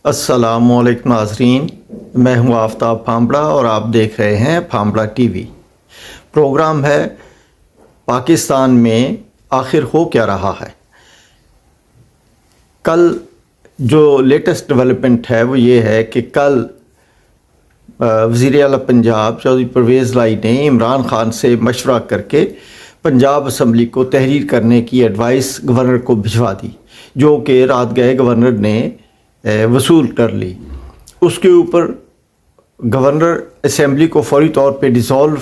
السلام علیکم ناظرین، میں ہوں آفتاب پھامبڑا اور آپ دیکھ رہے ہیں پھامبڑا ٹی وی۔ پروگرام ہے پاکستان میں آخر ہو کیا رہا ہے۔ کل جو لیٹسٹ ڈیولپمنٹ ہے وہ یہ ہے کہ کل وزیر اعلیٰ پنجاب چودھری پرویز لائی نے عمران خان سے مشورہ کر کے پنجاب اسمبلی کو تحریر کرنے کی ایڈوائس گورنر کو بھجوا دی، جو کہ رات گئے گورنر نے وصول کر لی۔ اس کے اوپر گورنر اسمبلی کو فوری طور پہ ڈیزالو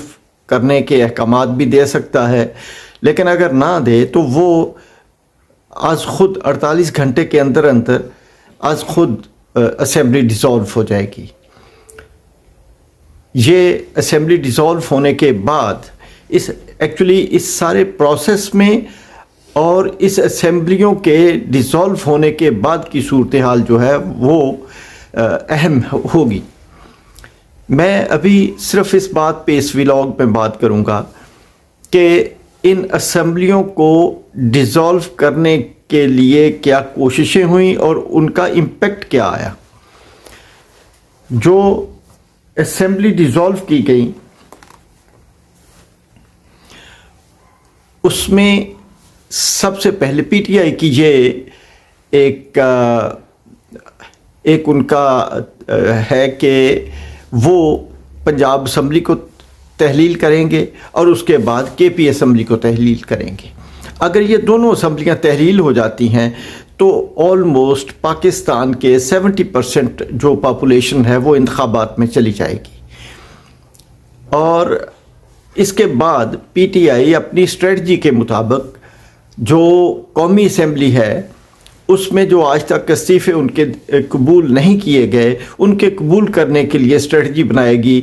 کرنے کے احکامات بھی دے سکتا ہے، لیکن اگر نہ دے تو وہ آج خود 48 گھنٹے کے اندر آج خود اسمبلی ڈیزالو ہو جائے گی۔ یہ اسمبلی ڈیزالو ہونے کے بعد اس سارے پروسیس میں اور اس اسمبلیوں کے ڈیزالو ہونے کے بعد کی صورتحال جو ہے وہ اہم ہوگی۔ میں ابھی صرف اس بات پہ اس ولاگ میں بات کروں گا کہ ان اسمبلیوں کو ڈیزالو کرنے کے لیے کیا کوششیں ہوئیں اور ان کا امپیکٹ کیا آیا۔ جو اسمبلی ڈیزالو کی گئی اس میں سب سے پہلے پی ٹی آئی کی یہ ایک ان کا ہے کہ وہ پنجاب اسمبلی کو تحلیل کریں گے اور اس کے بعد کے پی اسمبلی کو تحلیل کریں گے۔ اگر یہ دونوں اسمبلیاں تحلیل ہو جاتی ہیں تو آلموسٹ پاکستان کے 70% جو پاپولیشن ہے وہ انتخابات میں چلی جائے گی، اور اس کے بعد پی ٹی آئی اپنی اسٹریٹجی کے مطابق جو قومی اسمبلی ہے اس میں جو آج تک استعفے ان کے قبول نہیں کیے گئے ان کے قبول کرنے کے لیے اسٹریٹجی بنائے گی،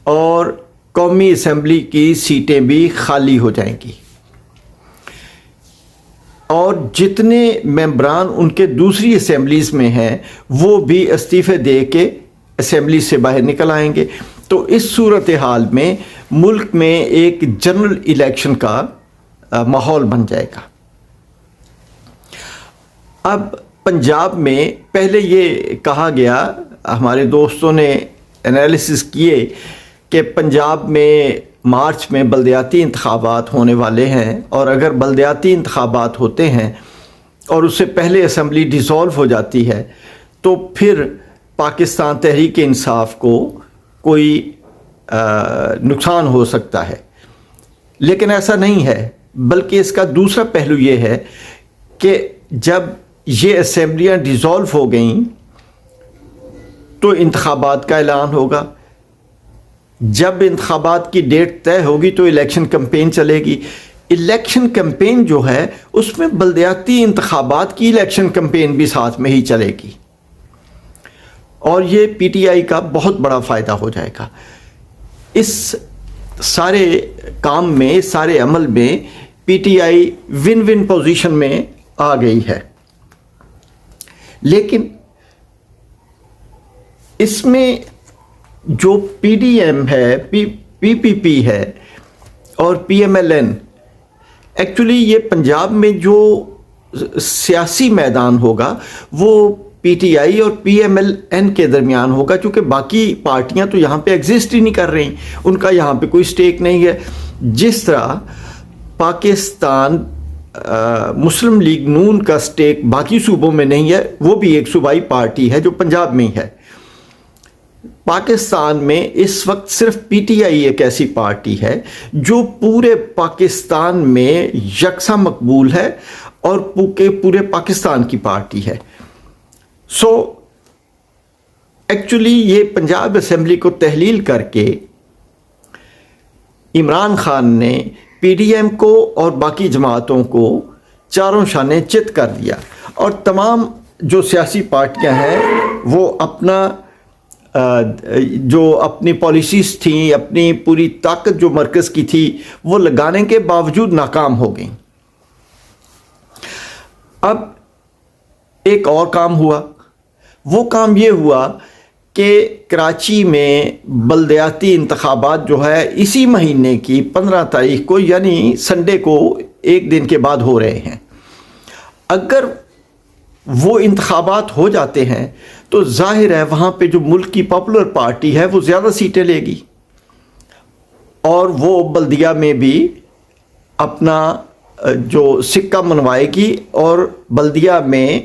اور قومی اسمبلی کی سیٹیں بھی خالی ہو جائیں گی، اور جتنے ممبران ان کے دوسری اسمبلیز میں ہیں وہ بھی استعفے دے کے اسمبلی سے باہر نکل آئیں گے۔ تو اس صورتحال میں ملک میں ایک جنرل الیکشن کا ماحول بن جائے گا۔ اب پنجاب میں پہلے یہ کہا گیا، ہمارے دوستوں نے انالیسس کیے کہ پنجاب میں مارچ میں بلدیاتی انتخابات ہونے والے ہیں، اور اگر بلدیاتی انتخابات ہوتے ہیں اور اس سے پہلے اسمبلی ڈیزالو ہو جاتی ہے تو پھر پاکستان تحریک انصاف کو کوئی نقصان ہو سکتا ہے، لیکن ایسا نہیں ہے، بلکہ اس کا دوسرا پہلو یہ ہے کہ جب یہ اسمبلیاں ڈیزالو ہو گئیں تو انتخابات کا اعلان ہوگا۔ جب انتخابات کی ڈیٹ طے ہوگی تو الیکشن کمپین چلے گی۔ الیکشن کمپین جو ہے اس میں بلدیاتی انتخابات کی الیکشن کمپین بھی ساتھ میں ہی چلے گی، اور یہ پی ٹی آئی کا بہت بڑا فائدہ ہو جائے گا۔ اس سارے کام میں، سارے عمل میں P T I one one position میں آ گئی ہے، لیکن اس میں جو پی ڈی ایم ہے، پی پی پی ہے اور P M L N, actually یہ پنجاب میں جو سیاسی میدان ہوگا وہ پی ٹی آئی اور پی ایم ایل این کے درمیان ہوگا، چونکہ باقی پارٹیاں تو یہاں پہ ایگزسٹ ہی نہیں کر رہی، ان کا یہاں پہ کوئی سٹیک نہیں ہے۔ جس طرح پاکستان مسلم لیگ نون کا سٹیک باقی صوبوں میں نہیں ہے، وہ بھی ایک صوبائی پارٹی ہے جو پنجاب میں ہی ہے۔ پاکستان میں اس وقت صرف پی ٹی آئی ایک ایسی پارٹی ہے جو پورے پاکستان میں یکساں مقبول ہے اور پورے پاکستان کی پارٹی ہے۔ سو ایکچولی یہ پنجاب اسمبلی کو تحلیل کر کے عمران خان نے پی ڈی ایم کو اور باقی جماعتوں کو چاروں شانے چت کر دیا، اور تمام جو سیاسی پارٹیاں ہیں وہ جو اپنی پالیسیز تھیں، اپنی پوری طاقت جو مرکز کی تھی وہ لگانے کے باوجود ناکام ہو گئیں۔ اب ایک اور کام ہوا، وہ کام یہ ہوا کہ کراچی میں بلدیاتی انتخابات جو ہے اسی مہینے کی 15 تاریخ کو، یعنی سنڈے کو ایک دن کے بعد ہو رہے ہیں۔ اگر وہ انتخابات ہو جاتے ہیں تو ظاہر ہے وہاں پہ جو ملک کی پاپولر پارٹی ہے وہ زیادہ سیٹیں لے گی، اور وہ بلدیہ میں بھی اپنا جو سکہ منوائے گی، اور بلدیہ میں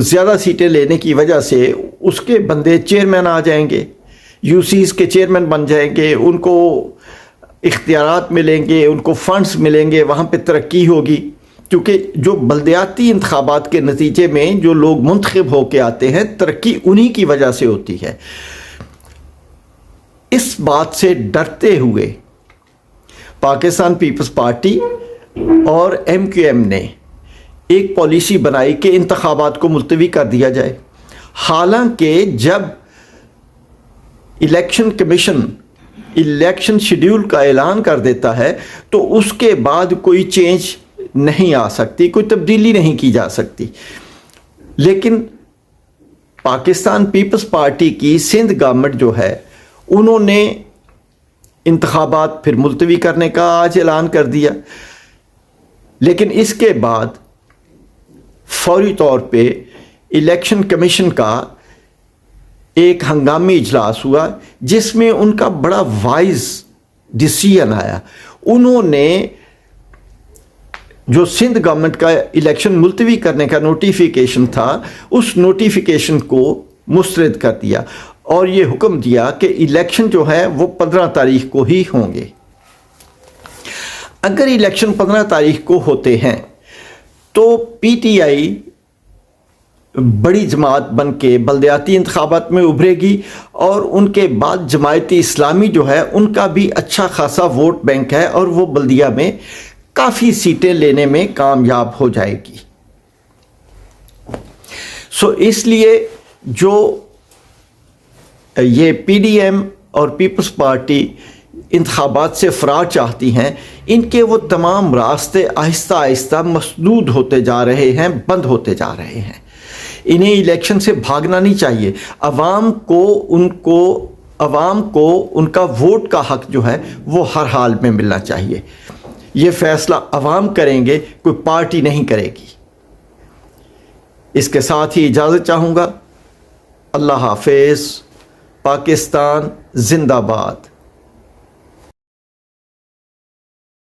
زیادہ سیٹیں لینے کی وجہ سے اس کے بندے چیئرمین آ جائیں گے، یو سیز کے چیئرمین بن جائیں گے، ان کو اختیارات ملیں گے، ان کو فنڈز ملیں گے، وہاں پہ ترقی ہوگی، کیونکہ جو بلدیاتی انتخابات کے نتیجے میں جو لوگ منتخب ہو کے آتے ہیں ترقی انہی کی وجہ سے ہوتی ہے۔ اس بات سے ڈرتے ہوئے پاکستان پیپلز پارٹی اور ایم کیو ایم نے ایک پالیسی بنائی کہ انتخابات کو ملتوی کر دیا جائے، حالانکہ جب الیکشن کمیشن الیکشن شیڈیول کا اعلان کر دیتا ہے تو اس کے بعد کوئی چینج نہیں آ سکتی، کوئی تبدیلی نہیں کی جا سکتی۔ لیکن پاکستان پیپلز پارٹی کی سندھ گورنمنٹ جو ہے انہوں نے انتخابات پھر ملتوی کرنے کا آج اعلان کر دیا، لیکن اس کے بعد فوری طور پہ الیکشن کمیشن کا ایک ہنگامی اجلاس ہوا جس میں ان کا بڑا وائز ڈیسیژن آیا۔ انہوں نے جو سندھ گورنمنٹ کا الیکشن ملتوی کرنے کا نوٹیفیکیشن تھا اس نوٹیفیکیشن کو مسترد کر دیا اور یہ حکم دیا کہ الیکشن جو ہے وہ 15 تاریخ کو ہی ہوں گے۔ اگر الیکشن 15 تاریخ کو ہوتے ہیں تو پی ٹی آئی بڑی جماعت بن کے بلدیاتی انتخابات میں ابھرے گی، اور ان کے بعد جماعت اسلامی جو ہے ان کا بھی اچھا خاصا ووٹ بینک ہے اور وہ بلدیہ میں کافی سیٹیں لینے میں کامیاب ہو جائے گی۔ اس لیے جو یہ پی ڈی ایم اور پیپلز پارٹی انتخابات سے فرار چاہتی ہیں، ان کے وہ تمام راستے آہستہ آہستہ مسدود ہوتے جا رہے ہیں، بند ہوتے جا رہے ہیں۔ انہیں الیکشن سے بھاگنا نہیں چاہیے، عوام کو ان کا ووٹ کا حق جو ہے وہ ہر حال میں ملنا چاہیے۔ یہ فیصلہ عوام کریں گے، کوئی پارٹی نہیں کرے گی۔ اس کے ساتھ ہی اجازت چاہوں گا۔ اللہ حافظ۔ پاکستان زندہ باد۔